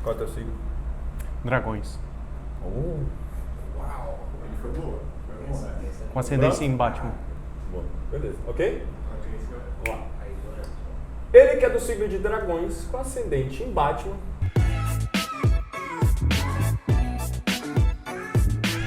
Qual é o teu signo? Dragões. Uau! Ele foi boa. Foi boa. Com ascendência em Batman. Boa. Beleza, ok? Vamos lá. Ele que é do signo de Dragões, com ascendente em Batman.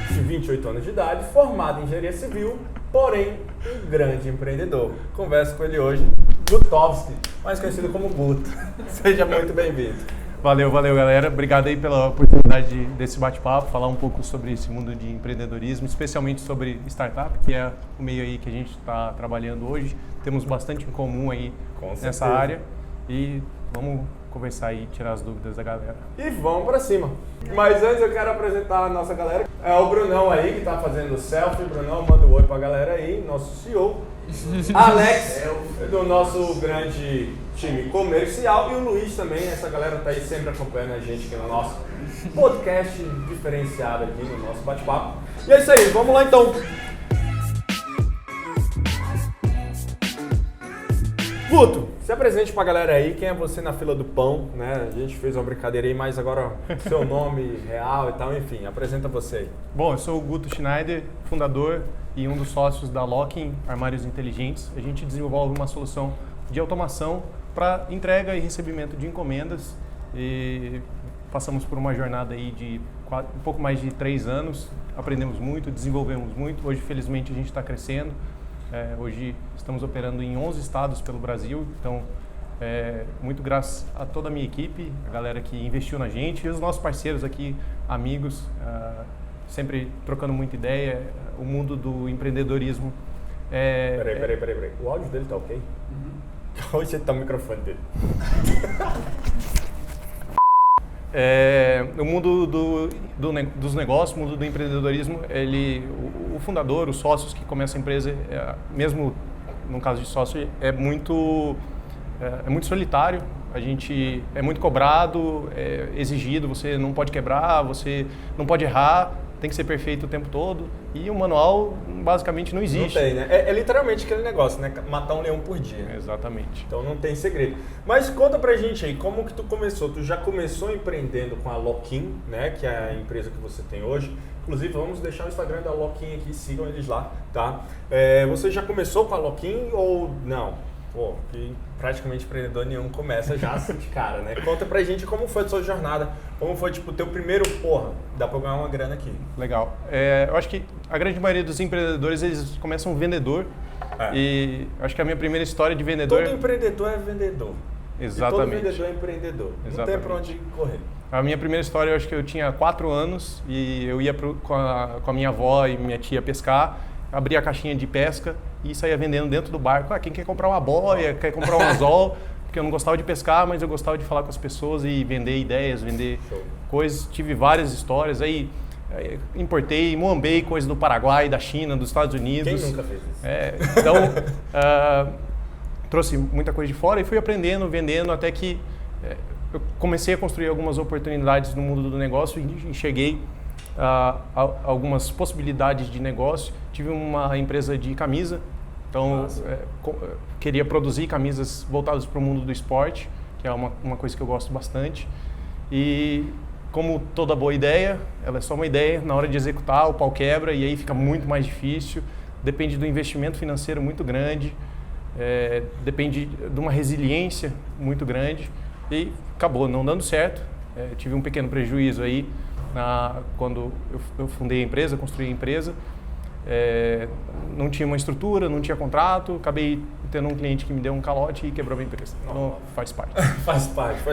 De 28 anos de idade, formado em engenharia civil, porém um grande empreendedor. Converso com ele hoje, Gutovski, mais conhecido como Guto. Seja muito bem-vindo. Valeu, galera. Obrigado aí pela oportunidade desse bate-papo, falar um pouco sobre esse mundo de empreendedorismo, especialmente sobre startup, que é o meio aí que a gente está trabalhando hoje. Temos bastante em comum aí nessa área e vamos conversar aí, tirar as dúvidas da galera. E vamos pra cima. Mas antes eu quero apresentar a nossa galera. É o Brunão aí, que tá fazendo selfie. Brunão, manda um oi pra galera aí, nosso CEO. Alex, do nosso grande time comercial. E o Luiz também, essa galera tá aí sempre acompanhando a gente aqui no nosso podcast diferenciado aqui no nosso bate-papo. E é isso aí, vamos lá então. Guto, se apresente pra galera aí, quem é você na fila do pão, né? A gente fez uma brincadeira aí, mas agora seu nome real e tal, enfim, apresenta você aí. Bom, eu sou o Guto Schneider, fundador e um dos sócios da Locking Armários Inteligentes. A gente desenvolve uma solução de automação para entrega e recebimento de encomendas e passamos por uma jornada aí de um pouco mais de 3 anos, aprendemos muito, desenvolvemos muito. Hoje, felizmente, a gente está crescendo. Hoje estamos operando em 11 estados pelo Brasil, então muito graças a toda a minha equipe, a galera que investiu na gente e os nossos parceiros aqui, amigos, sempre trocando muita ideia. O mundo do empreendedorismo Peraí. O áudio dele tá ok? Hoje tá o microfone dele. O mundo dos negócios, o mundo do empreendedorismo, o fundador, os sócios que começam a empresa, mesmo no caso de sócio, é muito solitário. A gente é muito cobrado, é exigido, você não pode quebrar, você não pode errar, tem que ser perfeito o tempo todo. E o manual basicamente não existe. Não tem, né? É literalmente aquele negócio, né? Matar um leão por dia. Exatamente. Então não tem segredo. Mas conta pra gente aí, como que tu começou? Tu já começou empreendendo com a Locking, né? Que é a empresa que você tem hoje. Inclusive, vamos deixar o Instagram da Locking aqui, sigam eles lá, tá? Você já começou com a Locking ou não? Pô, que praticamente empreendedor nenhum começa já assim de cara, né? Conta pra gente como foi a sua jornada, como foi, tipo, o teu primeiro, dá pra ganhar uma grana aqui. Legal. Eu acho que a grande maioria dos empreendedores, eles começam vendedor. E acho que a minha primeira história de vendedor... Todo empreendedor é vendedor. Exatamente. E todo vendedor é empreendedor. Exatamente. Não tem pra onde correr. A minha primeira história, eu acho que eu tinha 4 anos e eu ia com a minha avó e minha tia pescar, abria a caixinha de pesca e saía vendendo dentro do barco. Quem quer comprar uma boia, quer comprar um anzol, porque eu não gostava de pescar, mas eu gostava de falar com as pessoas e vender ideias, vender coisas. Tive várias histórias, aí importei, moambei coisas do Paraguai, da China, dos Estados Unidos. Quem nunca fez isso? Então, trouxe muita coisa de fora e fui aprendendo, vendendo, até que eu comecei a construir algumas oportunidades no mundo do negócio e enxerguei algumas possibilidades de negócio. Tive uma empresa de camisa, então queria produzir camisas voltadas para o mundo do esporte, que é uma coisa que eu gosto bastante. E como toda boa ideia, ela é só uma ideia, na hora de executar o pau quebra e aí fica muito mais difícil, depende do investimento financeiro muito grande, depende de uma resiliência muito grande e acabou não dando certo. Tive um pequeno prejuízo aí quando eu fundei a empresa, construí a empresa. Não tinha uma estrutura, não tinha contrato, acabei tendo um cliente que me deu um calote e quebrou a minha empresa. Então faz parte. Faz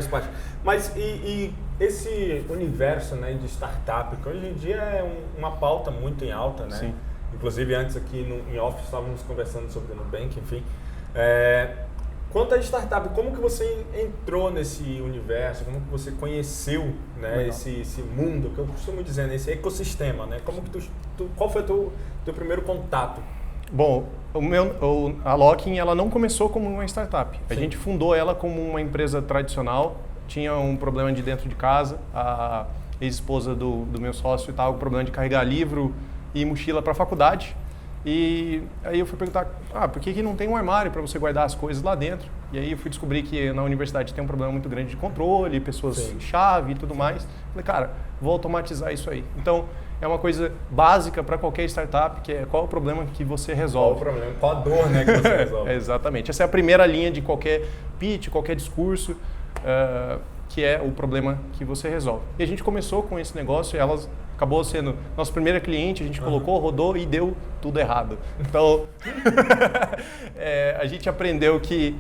parte. Mas e esse universo, né, de startup, que hoje em dia é uma pauta muito em alta, né? Sim. Inclusive antes aqui em office estávamos conversando sobre o Nubank, enfim. Quanto a startup, como que você entrou nesse universo? Como que você conheceu, né, esse mundo, que eu costumo dizer, né, esse ecossistema, né? Como que qual foi o teu primeiro contato? Bom, a Locking, ela não começou como uma startup. A gente fundou ela como uma empresa tradicional. Tinha um problema de dentro de casa. A ex-esposa do meu sócio estava com problema de carregar livro e mochila para a faculdade. E aí eu fui perguntar, por que não tem um armário para você guardar as coisas lá dentro? E aí eu fui descobrir que na universidade tem um problema muito grande de controle, pessoas-chave e tudo mais. Falei, cara, vou automatizar isso aí. Então, é uma coisa básica para qualquer startup, que é qual o problema que você resolve. Qual o problema? Qual a dor, né, que você resolve? Exatamente. Essa é a primeira linha de qualquer pitch, qualquer discurso, que é o problema que você resolve. E a gente começou com esse negócio e elas acabou sendo nosso primeiro cliente, a gente colocou, rodou e deu tudo errado. Então, a gente aprendeu que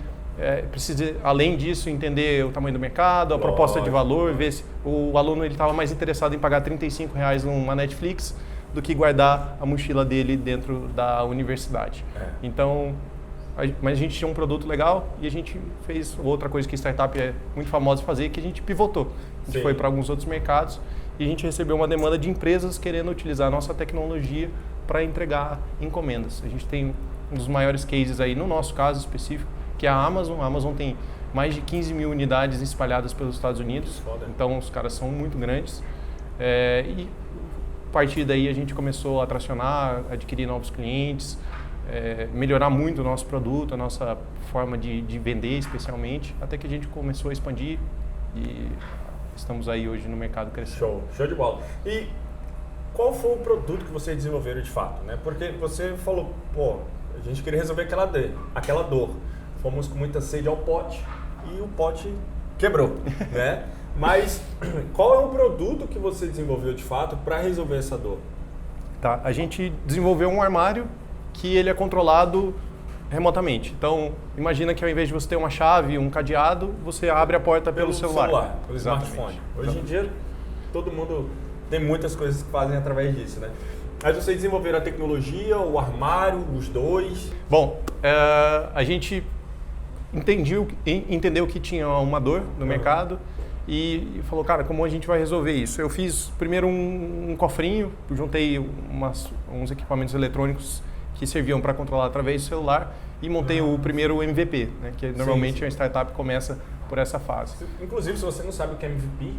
precisa, além disso, entender o tamanho do mercado, a proposta de valor, ver se o aluno estava mais interessado em pagar R$35 numa Netflix do que guardar a mochila dele dentro da universidade. Então, mas a gente tinha um produto legal e a gente fez outra coisa que startup é muito famosa fazer, que a gente pivotou. A gente foi para alguns outros mercados e a gente recebeu uma demanda de empresas querendo utilizar a nossa tecnologia para entregar encomendas. A gente tem um dos maiores cases aí, no nosso caso específico, que é a Amazon. A Amazon tem mais de 15 mil unidades espalhadas pelos Estados Unidos, então os caras são muito grandes. E a partir daí a gente começou a tracionar, adquirir novos clientes, melhorar muito o nosso produto, a nossa forma de vender especialmente, até que a gente começou a expandir e estamos aí hoje no mercado crescendo. Show de bola. E qual foi o produto que vocês desenvolveram de fato, né? Porque você falou, a gente queria resolver aquela dor. Fomos com muita sede ao pote e o pote quebrou, né? Mas qual é o produto que você desenvolveu de fato para resolver essa dor? Tá, a gente desenvolveu um armário que ele é controlado remotamente. Então, imagina que ao invés de você ter uma chave, um cadeado, você abre a porta pelo celular. Pelo smartphone. Hoje em dia, todo mundo tem muitas coisas que fazem através disso, né? Mas vocês desenvolveram a tecnologia, o armário, os dois? Bom, a gente entendeu que tinha uma dor no mercado e falou, cara, como a gente vai resolver isso? Eu fiz primeiro um cofrinho, juntei uns equipamentos eletrônicos que serviam para controlar através do celular e montei o primeiro MVP, né, que normalmente a startup começa por essa fase. Inclusive, se você não sabe o que é MVP,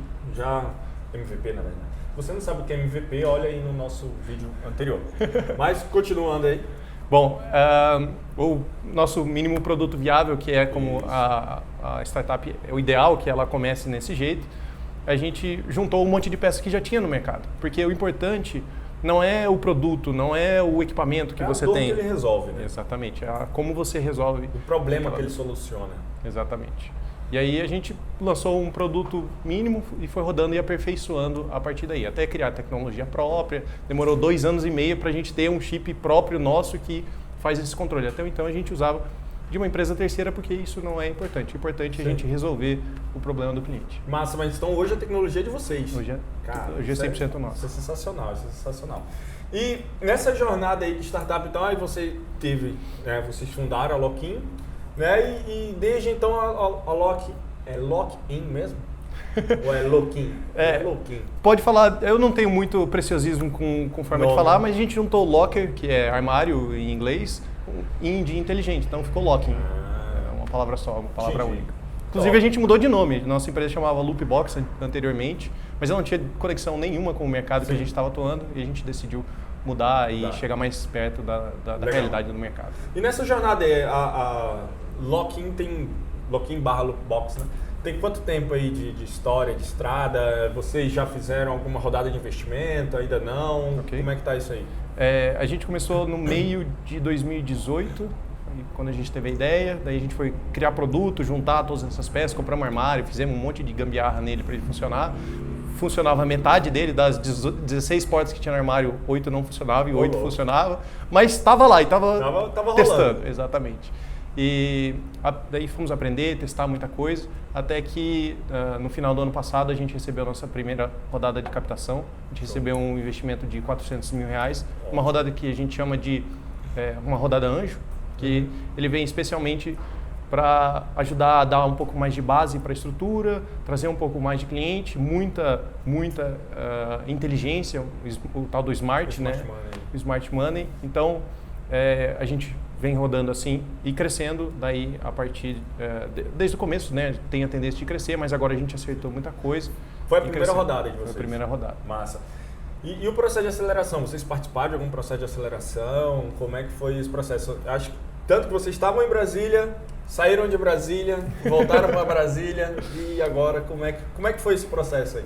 MVP na verdade, se você não sabe o que é MVP, olha aí no nosso vídeo anterior. Mas continuando aí. Bom, o nosso mínimo produto viável, que é como a startup, é o ideal que ela comece nesse jeito, a gente juntou um monte de peças que já tinha no mercado. Porque o importante não é o produto, não é o equipamento que você tem. É a dor que ele resolve, né? Exatamente, é como você resolve. O problema que ele soluciona. Exatamente. E aí a gente lançou um produto mínimo e foi rodando e aperfeiçoando a partir daí, até criar a tecnologia própria. Demorou 2 anos e meio para a gente ter um chip próprio nosso que faz esse controle. Até então a gente usava de uma empresa terceira porque isso não é importante. O importante é a gente resolver o problema do cliente. Massa, mas então hoje a tecnologia é de vocês. Hoje é 100% nosso. Isso é sensacional, E nessa jornada aí de startup, então, aí você teve, né, vocês fundaram a Lock-in, né, e desde então a Lock, é Lock-in mesmo? Ou é Lock-in? É Lock-in. Pode falar, eu não tenho muito preciosismo com forma de falar, mas a gente juntou locker, que é armário em inglês, in de inteligente, então ficou Lock-in. É uma palavra só, uma palavra única. Inclusive a gente mudou de nome, nossa empresa chamava Loopbox anteriormente, mas ela não tinha conexão nenhuma com o mercado que a gente estava atuando e a gente decidiu mudar e chegar mais perto da realidade do mercado. E nessa jornada aí, a Lock-in tem, Lockbox, né? Tem quanto tempo aí de história, de estrada? Vocês já fizeram alguma rodada de investimento? Ainda não? Como é que tá isso aí? A gente começou no meio de 2018, quando a gente teve a ideia, daí a gente foi criar produto, juntar todas essas peças, compramos um armário, fizemos um monte de gambiarra nele para ele funcionar. Funcionava metade dele, das 16 portas que tinha no armário, 8 não funcionavam e 8 funcionavam, mas estava lá e estava testando. Rolando. Exatamente. E daí fomos aprender, testar muita coisa, até que no final do ano passado a gente recebeu a nossa primeira rodada de captação. A gente recebeu um investimento de R$400 mil, uma rodada que a gente chama de uma rodada anjo, que ele vem especialmente para ajudar a dar um pouco mais de base para a estrutura, trazer um pouco mais de cliente, muita inteligência, o tal do Smart, né? O Smart Money. Então, a gente vem rodando assim e crescendo, daí a partir, desde o começo, né? Tem a tendência de crescer, mas agora a gente acertou muita coisa. Foi a primeira rodada de vocês? Foi a primeira rodada. Massa. E o processo de aceleração? Vocês participaram de algum processo de aceleração? Como é que foi esse processo? Acho que tanto que vocês estavam em Brasília, saíram de Brasília, voltaram para Brasília e agora como é que foi esse processo aí?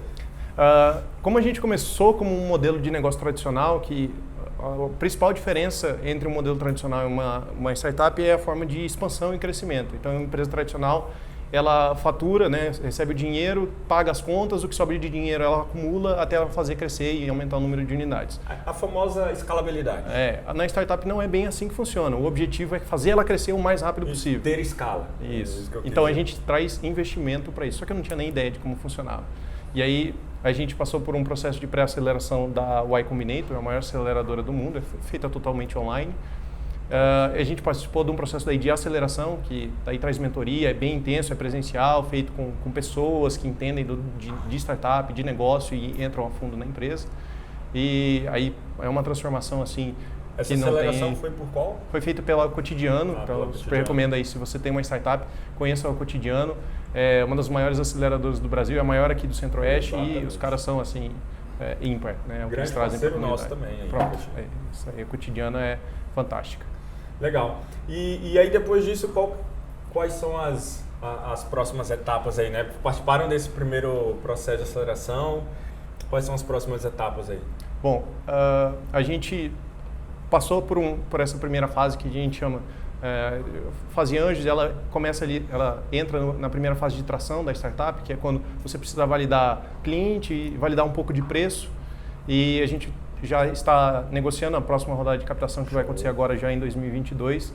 Como a gente começou como um modelo de negócio tradicional, que a principal diferença entre um modelo tradicional e uma startup é a forma de expansão e crescimento. Então, uma empresa tradicional, ela fatura, né, recebe o dinheiro, paga as contas, o que sobra de dinheiro ela acumula até ela fazer crescer e aumentar o número de unidades. A famosa escalabilidade. Na startup não é bem assim que funciona. O objetivo é fazer ela crescer o mais rápido possível. Ter escala. Isso. Então a gente traz investimento para isso. Só que eu não tinha nem ideia de como funcionava. E aí a gente passou por um processo de pré-aceleração da Y Combinator, a maior aceleradora do mundo, é feita totalmente online. A gente participou de um processo daí de aceleração, que daí traz mentoria, é bem intenso, é presencial, feito com pessoas que entendem de startup, de negócio e entram a fundo na empresa. E aí é uma transformação assim. Essa aceleração foi por qual? Foi feita pela Cotidiano, então eu super recomendo aí, se você tem uma startup, conheça o Cotidiano. É uma das maiores aceleradoras do Brasil, é a maior aqui do Centro-Oeste e os caras são assim, ímpar, né? O que eles trazem para a comunidade. Nosso também. Aí, pronto, isso aí, o Cotidiano é fantástica. Legal. E aí depois disso, quais são as próximas etapas aí, né? Participaram desse primeiro processo de aceleração, quais são as próximas etapas aí? Bom, a gente passou por essa primeira fase que a gente chama fase anjos. Ela começa ali, ela entra na primeira fase de tração da startup, que é quando você precisa validar cliente e validar um pouco de preço, e a gente já está negociando a próxima rodada de captação que vai acontecer agora já em 2022,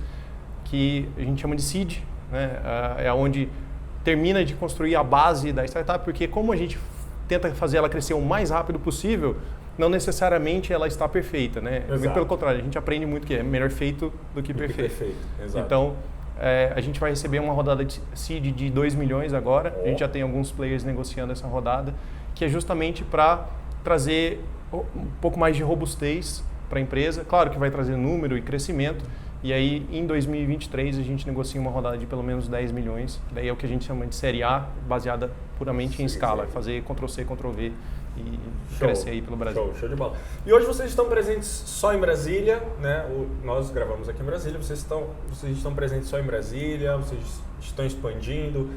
que a gente chama de seed, né? É onde termina de construir a base da startup, porque como a gente tenta fazer ela crescer o mais rápido possível, não necessariamente ela está perfeita, né? Exato. Pelo contrário, a gente aprende muito que é melhor feito do que perfeito. Exato. Então, a gente vai receber uma rodada de seed de 2 milhões agora. A gente já tem alguns players negociando essa rodada, que é justamente para trazer um pouco mais de robustez para a empresa. Claro que vai trazer número e crescimento. E aí, em 2023, a gente negocia uma rodada de pelo menos 10 milhões. Daí é o que a gente chama de série A, baseada puramente em escala. Fazer Ctrl-C, Ctrl-V e crescer aí pelo Brasil. Show de bola. E hoje vocês estão presentes só em Brasília, né? Nós gravamos aqui em Brasília, vocês estão presentes só em Brasília, vocês estão expandindo.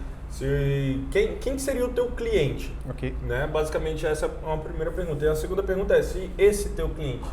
Quem seria o teu cliente? Ok. Né? Basicamente essa é uma primeira pergunta. E a segunda pergunta é, se esse teu cliente,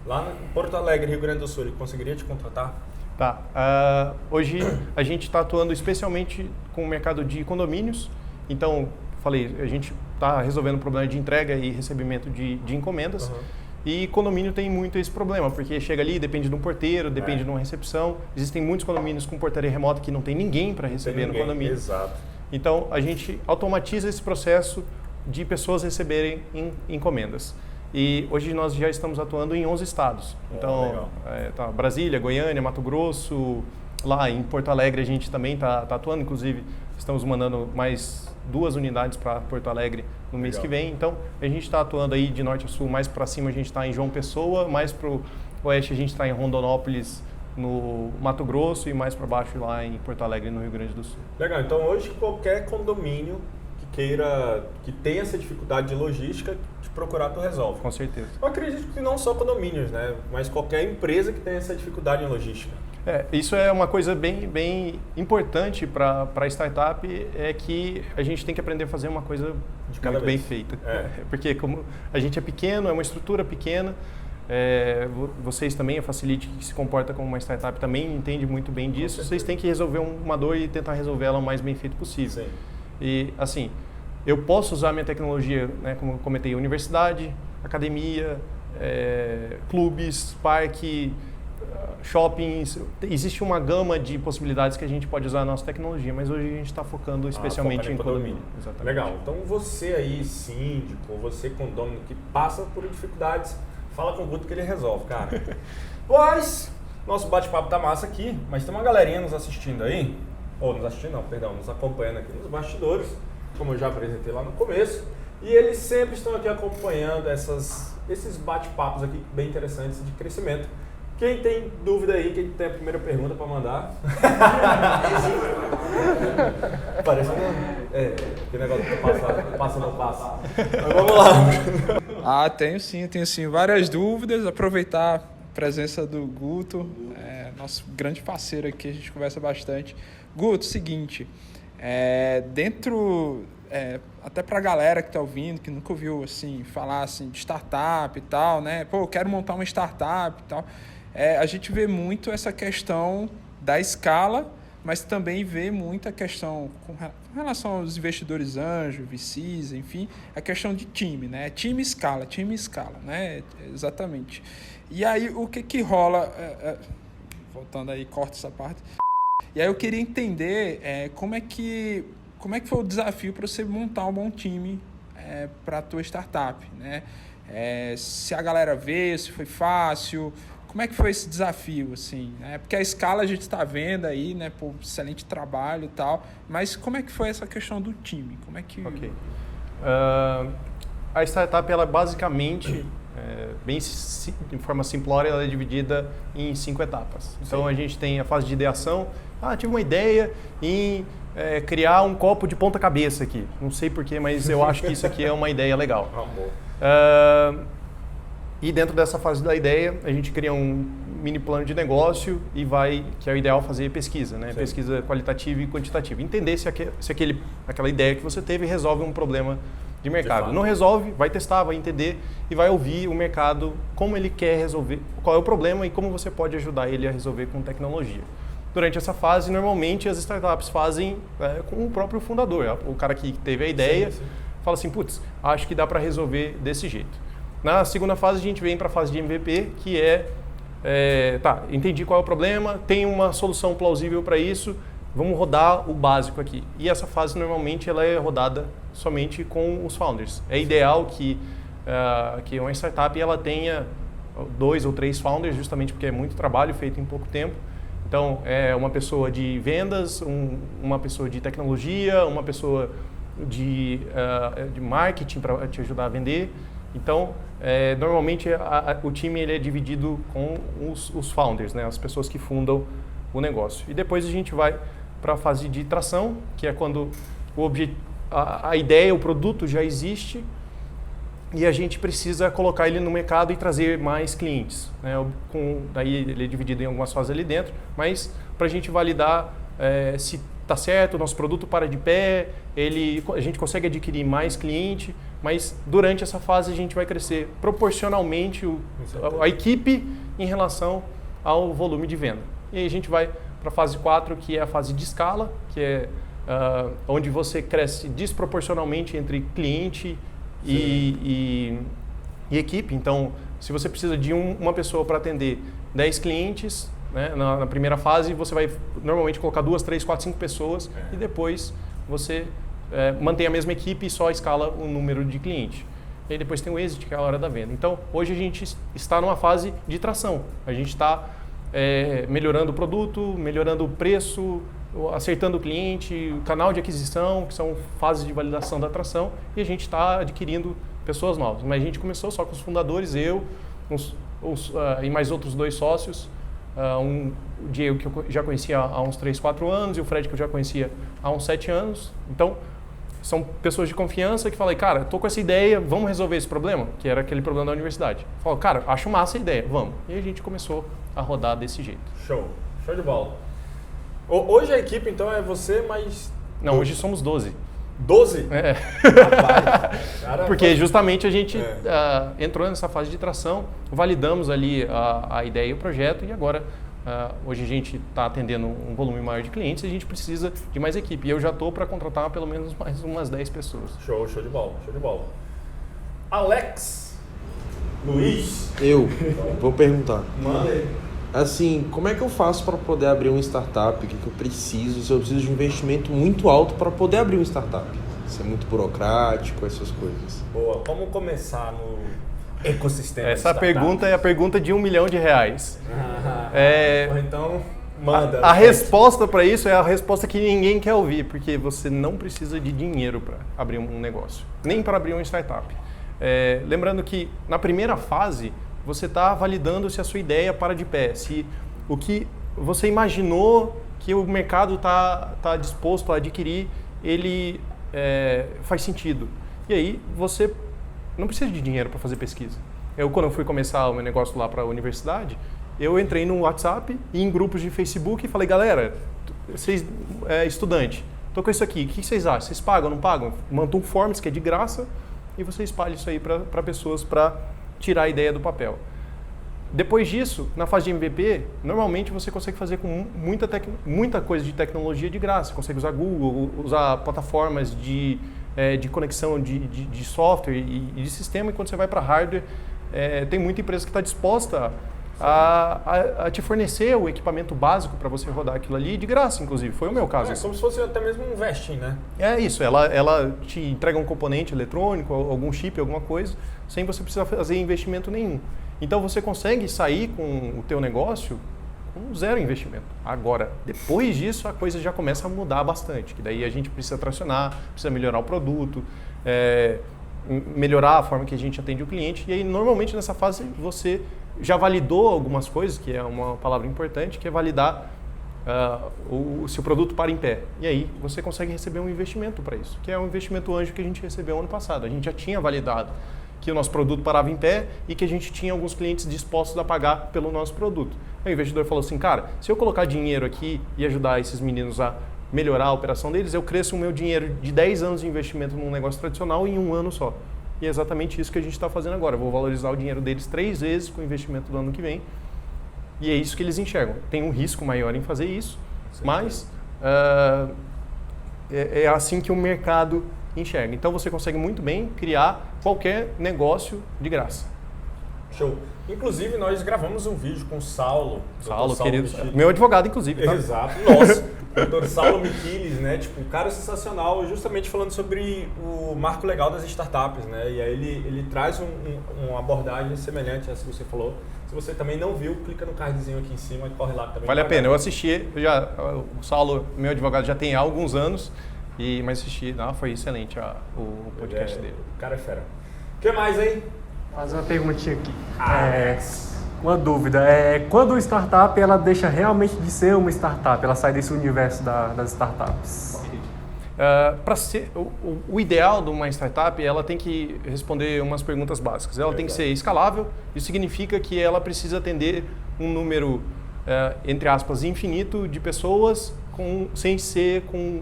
lá em Porto Alegre, Rio Grande do Sul, ele conseguiria te contratar? Tá. Hoje a gente está atuando especialmente com o mercado de condomínios. Então, falei, a gente está resolvendo o problema de entrega e recebimento de encomendas. Uhum. E condomínio tem muito esse problema, porque chega ali, depende de um porteiro, depende de uma recepção. Existem muitos condomínios com portaria remota que não tem ninguém para receber no condomínio. Exato. Então, a gente automatiza esse processo de pessoas receberem encomendas. E hoje nós já estamos atuando em 11 estados. Então, Brasília, Goiânia, Mato Grosso, lá em Porto Alegre a gente também está atuando. Inclusive, estamos mandando mais 2 unidades para Porto Alegre no mês que vem. Então, a gente está atuando aí de norte a sul. Mais para cima a gente está em João Pessoa, mais para o oeste a gente está em Rondonópolis, no Mato Grosso, e mais para baixo lá em Porto Alegre, no Rio Grande do Sul. Legal. Então, hoje qualquer condomínio que tenha essa dificuldade de logística, te procurar, tu resolve. Com certeza. Eu acredito que não só condomínios, né? Mas qualquer empresa que tenha essa dificuldade em logística. Isso é uma coisa bem importante para a startup, é que a gente tem que aprender a fazer uma coisa de cada vez bem feita. Porque como a gente é pequeno, é uma estrutura pequena, vocês também, a Facility, que se comporta como uma startup, também entende muito bem disso. Vocês têm que resolver uma dor e tentar resolver ela o mais bem feito possível. Sim. E assim, eu posso usar minha tecnologia, né, como eu comentei, universidade, academia, clubes, parque, shoppings. Existe uma gama de possibilidades que a gente pode usar a nossa tecnologia, mas hoje a gente está focando especialmente em condomínio. Exatamente. Legal. Então você aí, síndico, você condômino que passa por dificuldades, fala com o Guto que ele resolve, cara. Mas nosso bate-papo tá massa aqui, mas tem uma galerinha nos assistindo aí, nos acompanhando aqui nos bastidores, como eu já apresentei lá no começo, e eles sempre estão aqui acompanhando esses bate-papos aqui bem interessantes de crescimento. Quem tem dúvida aí, quem tem a primeira pergunta para mandar? Parece que negócio que passa não passa. Mas vamos lá. Tenho sim. Várias dúvidas. Aproveitar a presença do Guto, nosso grande parceiro aqui, a gente conversa bastante. Guto, seguinte, até pra galera que tá ouvindo, que nunca ouviu assim, falar assim, de startup e tal, né? Pô, eu quero montar uma startup e tal. A gente vê muito essa questão da escala, mas também vê muita questão com relação aos investidores anjos, VCs, enfim, a questão de time, né? Time escala, né? Exatamente. E aí, o que rola... voltando aí, corta essa parte. E aí eu queria entender como é que foi o desafio para você montar um bom time para a tua startup, né? Se a galera veio, se foi fácil... Como é que foi esse desafio, assim, né? Porque a escala a gente está vendo aí, né? Pô, excelente trabalho e tal, mas como é que foi essa questão do time? Como é que... Ok. A startup, ela basicamente, de forma simplória, ela é dividida em 5 etapas. Então, a gente tem a fase de ideação. Tive uma ideia em criar um copo de ponta cabeça aqui. Não sei porquê, mas eu acho que isso aqui é uma ideia legal. E dentro dessa fase da ideia, a gente cria um mini plano de negócio e que é o ideal fazer pesquisa, né? Pesquisa qualitativa e quantitativa. Entender se aquela ideia que você teve resolve um problema de mercado. Não resolve, vai testar, vai entender e vai ouvir o mercado, como ele quer resolver, qual é o problema e como você pode ajudar ele a resolver com tecnologia. Durante essa fase, normalmente as startups fazem com o próprio fundador. O cara que teve a ideia fala assim, putz, acho que dá para resolver desse jeito. Na segunda fase, a gente vem para a fase de MVP, que entendi qual é o problema, tem uma solução plausível para isso, vamos rodar o básico aqui. E essa fase, normalmente, ela é rodada somente com os founders. É ideal que uma startup ela tenha 2 ou 3 founders, justamente porque é muito trabalho feito em pouco tempo. Então, é uma pessoa de vendas, uma pessoa de tecnologia, uma pessoa de marketing para te ajudar a vender. Então, normalmente o time ele é dividido com os founders, né? As pessoas que fundam o negócio. E depois a gente vai para a fase de tração, que é quando a ideia, o produto já existe e a gente precisa colocar ele no mercado e trazer mais clientes, né? Daí ele é dividido em algumas fases ali dentro, mas para a gente validar se está certo, o nosso produto para de pé, a gente consegue adquirir mais cliente, mas durante essa fase a gente vai crescer proporcionalmente a equipe em relação ao volume de venda. E aí a gente vai para a fase 4, que é a fase de escala, que é onde você cresce desproporcionalmente entre cliente e equipe. Então, se você precisa de uma pessoa para atender 10 clientes, né, na primeira fase você vai normalmente colocar 2, 3, 4, 5 pessoas e depois você mantém a mesma equipe e só escala o número de clientes. E aí depois tem o exit, que é a hora da venda. Então, hoje a gente está numa fase de tração. A gente está melhorando o produto, melhorando o preço, acertando o cliente, o canal de aquisição, que são fases de validação da atração, e a gente está adquirindo pessoas novas. Mas a gente começou só com os fundadores, eu e mais outros 2 sócios, o Diego que eu já conhecia há uns 3, 4 anos e o Fred que eu já conhecia há uns 7 anos. Então, são pessoas de confiança que falam, cara, estou com essa ideia, vamos resolver esse problema? Que era aquele problema da universidade. Falou, cara, acho massa a ideia, vamos. E a gente começou a rodar desse jeito. Show de bola. Hoje a equipe, então, é você mais... Não, hoje somos 12. 12? Rapaz, porque justamente a gente entrou nessa fase de tração, validamos ali a ideia e o projeto e agora hoje a gente está atendendo um volume maior de clientes e a gente precisa de mais equipe. E eu já estou para contratar pelo menos mais umas 10 pessoas. Show de bola. Alex, Luiz. Eu vou perguntar. Manda aí. Assim, como é que eu faço para poder abrir uma startup? O que eu preciso? Se eu preciso de um investimento muito alto para poder abrir uma startup? Isso é muito burocrático, essas coisas. Boa. Como começar no ecossistema? Essa pergunta é a pergunta de R$1 milhão. Então, manda. A resposta para isso é a resposta que ninguém quer ouvir, porque você não precisa de dinheiro para abrir um negócio, nem para abrir uma startup. Lembrando que na primeira fase, você está validando se a sua ideia para de pé, se o que você imaginou que o mercado tá disposto a adquirir, ele faz sentido. E aí você não precisa de dinheiro para fazer pesquisa. Quando eu fui começar o meu negócio lá para a universidade, eu entrei no WhatsApp e em grupos de Facebook e falei, galera, vocês, estudante, tô com isso aqui, o que vocês acham? Vocês pagam ou não pagam? Manda um forms que é de graça e você espalha isso aí para pessoas para tirar a ideia do papel. Depois disso, na fase de MVP, normalmente você consegue fazer com muita coisa de tecnologia de graça. Você consegue usar Google, usar plataformas de conexão de software e de sistema. E quando você vai para hardware, tem muita empresa que está disposta a te fornecer o equipamento básico para você rodar aquilo ali de graça, inclusive. Foi o meu caso. Como se fosse até mesmo um vesting, né? É isso. Ela te entrega um componente eletrônico, algum chip, alguma coisa, sem você precisar fazer investimento nenhum. Então você consegue sair com o teu negócio com zero investimento. Agora, depois disso, a coisa já começa a mudar bastante. Que daí a gente precisa tracionar, precisa melhorar o produto, melhorar a forma que a gente atende o cliente. E aí, normalmente, nessa fase, você já validou algumas coisas, que é uma palavra importante, que é validar se o produto para em pé. E aí, você consegue receber um investimento para isso, que é um investimento anjo que a gente recebeu ano passado. A gente já tinha validado que o nosso produto parava em pé e que a gente tinha alguns clientes dispostos a pagar pelo nosso produto. Aí o investidor falou assim, cara, se eu colocar dinheiro aqui e ajudar esses meninos a melhorar a operação deles, eu cresço o meu dinheiro de 10 anos de investimento num negócio tradicional em um ano só. E é exatamente isso que a gente está fazendo agora. Eu vou valorizar o dinheiro deles 3 vezes com o investimento do ano que vem. E é isso que eles enxergam. Tem um risco maior em fazer isso, mas é assim que o mercado enxerga. Então você consegue muito bem criar qualquer negócio de graça. Show. Inclusive, nós gravamos um vídeo com o Saulo. Saulo, querido. Meu advogado, inclusive. Tá? Exato. Nossa. Dr. Saulo Miquiles, né? Tipo, um cara sensacional, justamente falando sobre o marco legal das startups, né? E aí ele traz uma abordagem semelhante a essa que você falou. Se você também não viu, clica no cardzinho aqui em cima e corre lá também. Vale a pena. Eu assisti, o Saulo, meu advogado, já tem há alguns anos, mas assisti, foi excelente o podcast dele. O cara é fera. O que mais aí? Fazer uma perguntinha aqui. Uma dúvida. Quando uma startup ela deixa realmente de ser uma startup, ela sai desse universo das startups? Para ser o ideal de uma startup, ela tem que responder umas perguntas básicas. Ela tem que ser escalável. Isso significa que ela precisa atender um número, entre aspas, infinito de pessoas, sem ser com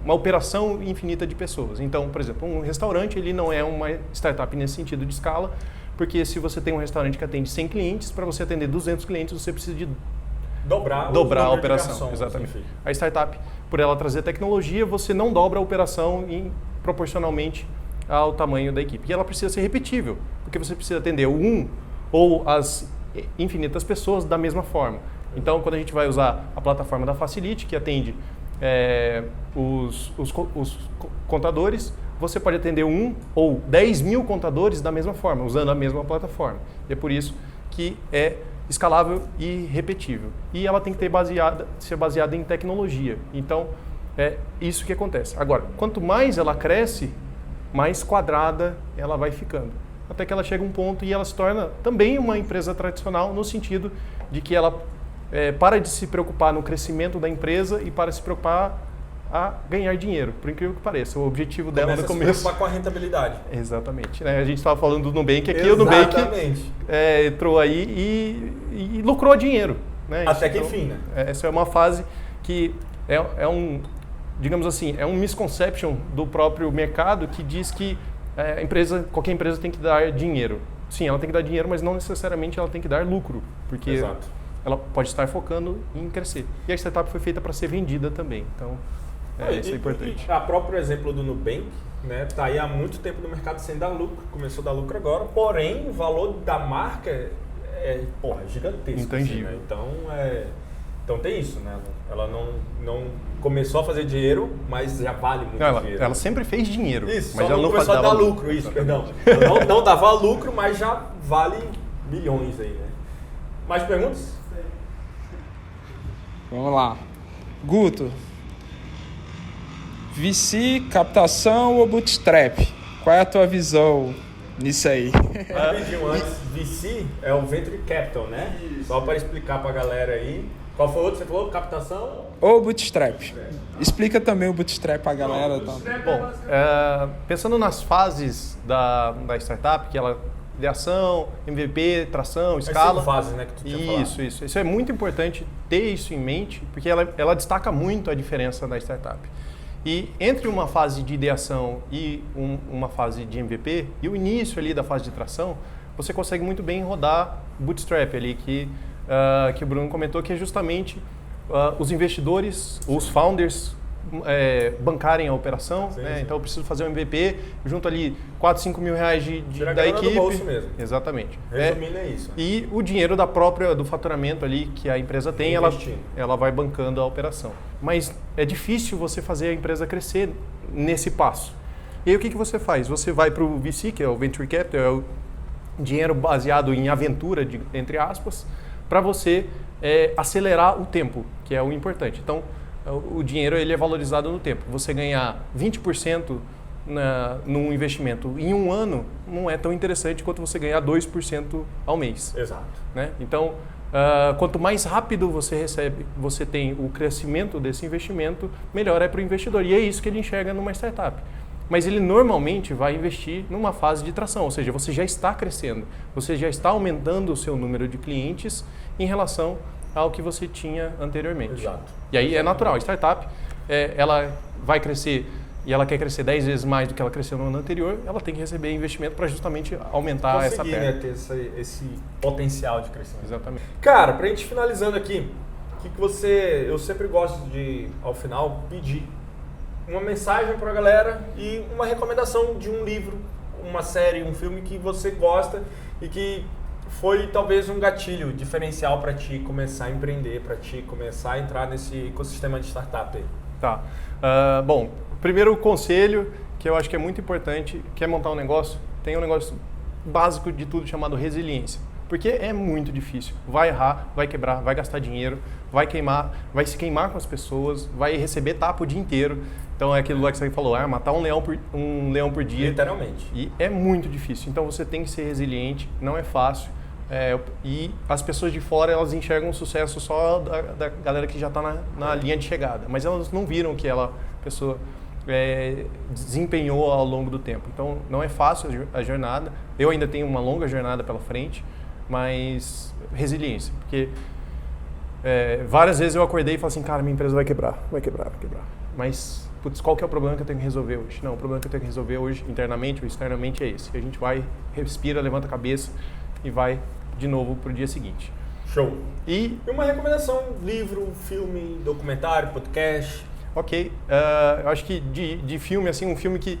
uma operação infinita de pessoas. Então, por exemplo, um restaurante ele não é uma startup nesse sentido de escala, porque se você tem um restaurante que atende 100 clientes, para você atender 200 clientes, você precisa de dobrar a operação. Exatamente. Enfim. A startup, por ela trazer tecnologia, você não dobra a operação proporcionalmente ao tamanho da equipe. E ela precisa ser repetível, porque você precisa atender ou as infinitas pessoas da mesma forma. Então, quando a gente vai usar a plataforma da Facility, que atende os contadores, você pode atender 1 ou 10 mil contadores da mesma forma, usando a mesma plataforma. E é por isso que é escalável e repetível. E ela tem que ser baseada em tecnologia. Então, é isso que acontece. Agora, quanto mais ela cresce, mais quadrada ela vai ficando. Até que ela chega a um ponto e ela se torna também uma empresa tradicional, no sentido de que ela para de se preocupar no crescimento da empresa e para se preocupar a ganhar dinheiro, por incrível que pareça. O objetivo dela no começo... Começa a se preocupar com a rentabilidade. Exatamente. Né? A gente estava falando do Nubank aqui, o Nubank entrou aí e lucrou dinheiro. Né? Até que enfim, né? Essa é uma fase que digamos assim, é um misconception do próprio mercado que diz que qualquer empresa tem que dar dinheiro. Sim, ela tem que dar dinheiro, mas não necessariamente ela tem que dar lucro, porque... Exato. Ela pode estar focando em crescer. E a startup foi feita para ser vendida também. Então, isso é importante. A próprio exemplo do Nubank, né, tá aí há muito tempo no mercado sem dar lucro. Começou a dar lucro agora, porém, o valor da marca é gigantesco. Intangível. Assim, né? Então tem isso, né? Ela não começou a fazer dinheiro, mas já vale muito dinheiro. Ela sempre fez dinheiro. Isso, mas só ela não começou a dar lucro. Isso, perdão. Ela não dava lucro, mas já vale bilhões aí, né? Mais perguntas? Vamos lá. Guto, VC, captação ou bootstrap? Qual é a tua visão nisso aí. Rapidinho antes, VC é o Venture Capital, né? Só para explicar para a galera aí. Qual foi o outro? Você falou? Captação? Ou Bootstrap. Explica também o Bootstrap pra galera. Tá? Bom, pensando nas fases da startup, que ela ideação, MVP, tração, escala. As fases, né, que tu tinha falado. Isso é muito importante ter isso em mente, porque ela destaca muito a diferença da startup. E entre uma fase de ideação e uma fase de MVP, e o início ali da fase de tração, você consegue muito bem rodar Bootstrap ali, que o Bruno comentou, que é justamente os investidores, os founders, bancarem a operação. Sim, né? sim. Então eu preciso fazer um MVP, junto ali 4, 5 mil reais da equipe. Do bolso mesmo. Exatamente. Resumindo, é isso. E o dinheiro do faturamento ali que a empresa tem, ela vai bancando a operação. Mas é difícil você fazer a empresa crescer nesse passo. E aí o que você faz? Você vai para o VC, que é o Venture Capital, é o dinheiro baseado em aventura, entre aspas, para você acelerar o tempo, que é o importante. Então, o dinheiro ele é valorizado no tempo. Você ganhar 20% num investimento em um ano não é tão interessante quanto você ganhar 2% ao mês. Exato. Né? Então, quanto mais rápido você tem o crescimento desse investimento, melhor é para o investidor. E é isso que ele enxerga numa startup. Mas ele normalmente vai investir numa fase de tração, ou seja, você já está crescendo, você já está aumentando o seu número de clientes em relação ao que você tinha anteriormente. Exato. E aí é natural, a startup, ela vai crescer e ela quer crescer 10 vezes mais do que ela cresceu no ano anterior, ela tem que receber investimento para justamente aumentar essa perna. Conseguir, né, ter esse potencial de crescimento. Exatamente. Cara, pra gente finalizando aqui, eu sempre gosto de, ao final, pedir uma mensagem pra galera e uma recomendação de um livro, uma série, um filme que você gosta e que foi talvez um gatilho diferencial para ti começar a empreender, para ti começar a entrar nesse ecossistema de startup aí. Tá. Bom, primeiro conselho que eu acho que é muito importante, quer montar um negócio, tem um negócio básico de tudo chamado resiliência. Porque é muito difícil. Vai errar, vai quebrar, vai gastar dinheiro, vai se queimar com as pessoas, vai receber tapa o dia inteiro. Então é aquilo lá que você falou, matar um leão por dia. Literalmente. E é muito difícil. Então você tem que ser resiliente, não é fácil. E as pessoas de fora, elas enxergam o sucesso só da galera que já está na linha de chegada. Mas elas não viram o que a pessoa desempenhou ao longo do tempo. Então não é fácil a jornada. Eu ainda tenho uma longa jornada pela frente, mas resiliência. Porque várias vezes eu acordei e falei assim, cara, minha empresa vai quebrar. Mas, qual que é o problema que eu tenho que resolver hoje? Não, o problema que eu tenho que resolver hoje, internamente ou externamente, é esse. A gente vai, respira, levanta a cabeça e vai de novo para o dia seguinte. Show. E uma recomendação, livro, filme, documentário, podcast. Ok. Eu acho que de filme, assim, um filme que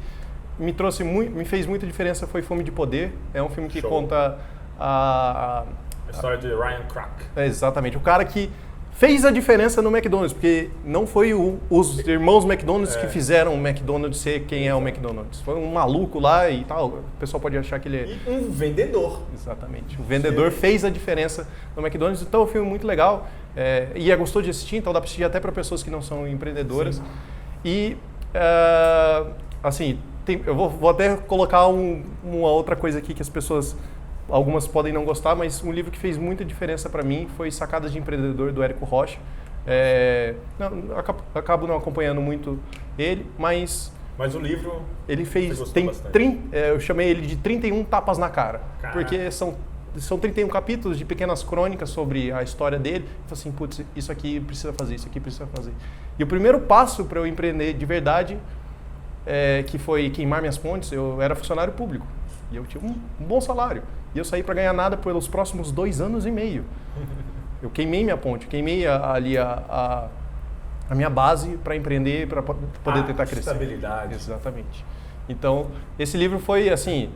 me fez muita diferença foi Fome de Poder. É um filme que conta a história de Ryan Kroc. Exatamente. O cara que fez a diferença no McDonald's, porque não foi os irmãos McDonald's que fizeram o McDonald's ser quem é o McDonald's. Foi um maluco lá e tal. O pessoal pode achar que ele é... E um vendedor. Exatamente. O vendedor fez a diferença no McDonald's. Então, é um filme muito legal. E é gostoso de assistir, então dá para assistir até para pessoas que não são empreendedoras. Sim. E, assim, eu vou até colocar uma outra coisa aqui que as pessoas... Algumas podem não gostar, mas um livro que fez muita diferença para mim foi Sacadas de Empreendedor, do Érico Rocha. Acabo não acompanhando muito ele, mas o livro... Ele fez... eu chamei ele de 31 tapas na cara. Caraca. Porque são 31 capítulos de pequenas crônicas sobre a história dele. Eu falei assim, putz, isso aqui precisa fazer, isso aqui precisa fazer. E o primeiro passo para eu empreender de verdade, que foi queimar minhas pontes, eu era funcionário público. E eu tinha um bom salário. E eu saí para ganhar nada pelos próximos 2 anos e meio. Eu queimei minha ponte, queimei ali a minha base para empreender, para poder tentar crescer. Estabilidade. Exatamente. Então, esse livro foi, assim,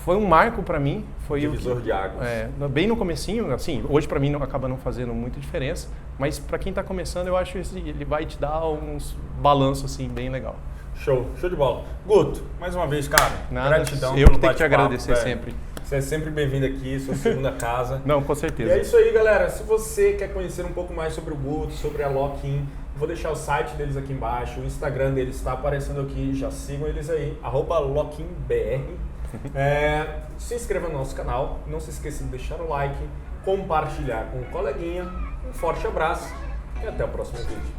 foi um marco para mim. Foi divisor de águas. Bem no comecinho, assim, hoje para mim acaba não fazendo muita diferença, mas para quem está começando, eu acho que ele vai te dar uns balanços, assim, bem legal. Show de bola. Guto, mais uma vez, cara, gratidão. Eu que tenho que te agradecer sempre. Você é sempre bem-vindo aqui, sua segunda casa. Não, com certeza. E é isso aí, galera. Se você quer conhecer um pouco mais sobre o Guto, sobre a Lock-in, vou deixar o site deles aqui embaixo, o Instagram deles está aparecendo aqui, já sigam eles aí, @LockInBR. Se inscreva no nosso canal, não se esqueça de deixar o like, compartilhar com um coleguinha. Um forte abraço e até o próximo vídeo.